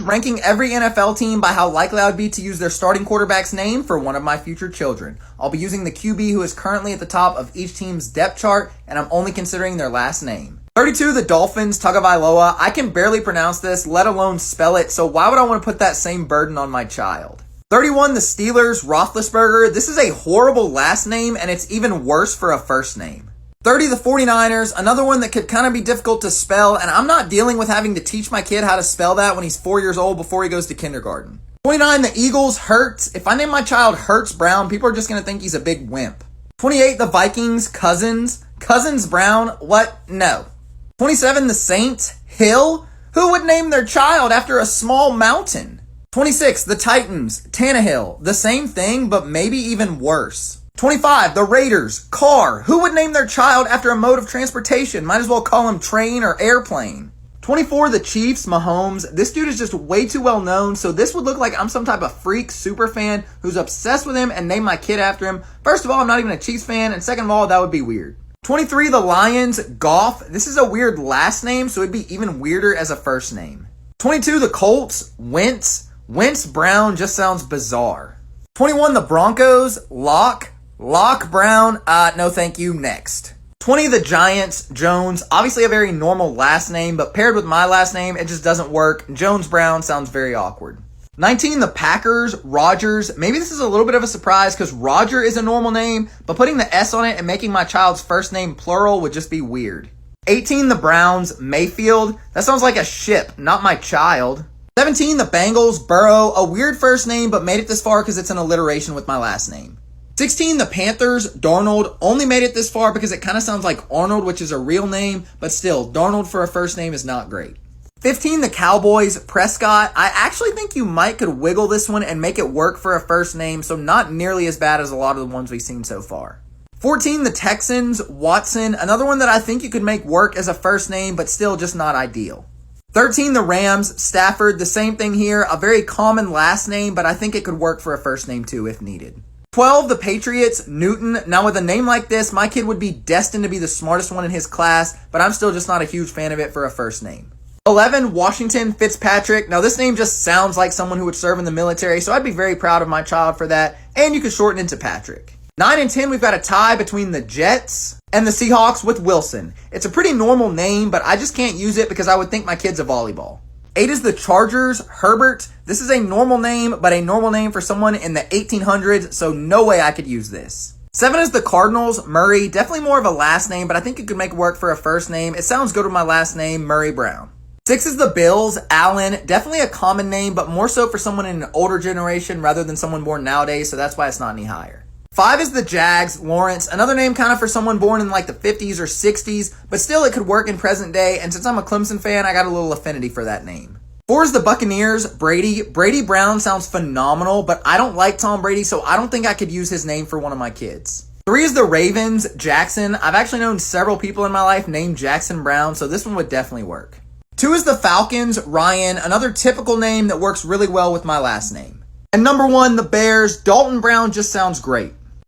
ranking every NFL team by how likely I would be to use their starting quarterback's name for one of my future children. I'll be using the QB who is currently at the top of each team's depth chart, and I'm only considering their last name. 32, the Dolphins, Tagovailoa. I can barely pronounce this, let alone spell it, so why would I want to put that same burden on my child? 31, the Steelers, Roethlisberger. This is a horrible last name, and it's even worse for a first name. 30, the 49ers, another one that could kind of be difficult to spell, and I'm not dealing with having to teach my kid how to spell that when he's 4 years old before he goes to kindergarten. 29, the Eagles, Hurts. If I name my child Hurts Brown, people are just going to think he's a big wimp. 28, the Vikings, Cousins. Cousins Brown, what? No. 27, the Saints, Hill. Who would name their child after a small mountain? 26, the Titans, Tannehill. The same thing, but maybe even worse. 25, the Raiders, Carr. Who would name their child after a mode of transportation? Might as well call him train or airplane. 24, the Chiefs, Mahomes. This dude is just way too well known, so this would look like I'm some type of freak super fan who's obsessed with him and named my kid after him. First of all, I'm not even a Chiefs fan, and second of all, that would be weird. 23, the Lions, Goff. This is a weird last name, so it'd be even weirder as a first name. 22, the Colts, Wentz. Wentz Brown just sounds bizarre. 21, the Broncos, Locke Brown, no thank you, next. 20, the Giants, Jones. Obviously a very normal last name, but paired with my last name, it just doesn't work. Jones Brown sounds very awkward. 19, the Packers, Rodgers. Maybe this is a little bit of a surprise because Roger is a normal name, but putting the S on it and making my child's first name plural would just be weird. 18, the Browns, Mayfield. That sounds like a ship, not my child. 17, the Bengals, Burrow. A weird first name, but made it this far because it's an alliteration with my last name. 16, the Panthers, Darnold. Only made it this far because it kind of sounds like Arnold, which is a real name, but still, Darnold for a first name is not great. 15, the Cowboys, Prescott. I actually think you might could wiggle this one and make it work for a first name, so not nearly as bad as a lot of the ones we've seen so far. 14, the Texans, Watson. Another one that I think you could make work as a first name, but still just not ideal. 13, the Rams, Stafford. The same thing here. A very common last name, but I think it could work for a first name too if needed. 12, the Patriots, Newton. Now with a name like this, my kid would be destined to be the smartest one in his class, but I'm still just not a huge fan of it for a first name. 11, Washington, Fitzpatrick. Now this name just sounds like someone who would serve in the military, so I'd be very proud of my child for that, and you could shorten it to Patrick. 9 and 10, we've got a tie between the Jets and the Seahawks with Wilson. It's a pretty normal name, but I just can't use it because I would think my kid's a volleyball. 8 is the Chargers, Herbert. This is a normal name, but a normal name for someone in the 1800s, so no way I could use this. 7 is the Cardinals, Murray. Definitely more of a last name, but I think you could make it work for a first name. It sounds good with my last name, Murray Brown. 6 is the Bills, Allen. Definitely a common name, but more so for someone in an older generation rather than someone born nowadays, so that's why it's not any higher. 5 is the Jags, Lawrence. Another name kind of for someone born in like the 50s or 60s, but still it could work in present day, and since I'm a Clemson fan, I got a little affinity for that name. 4 is the Buccaneers, Brady. Brady Brown sounds phenomenal, but I don't like Tom Brady, so I don't think I could use his name for one of my kids. 3 is the Ravens, Jackson. I've actually known several people in my life named Jackson Brown, so this one would definitely work. 2 is the Falcons, Ryan. Another typical name that works really well with my last name. And number 1, the Bears, Dalton Brown just sounds great.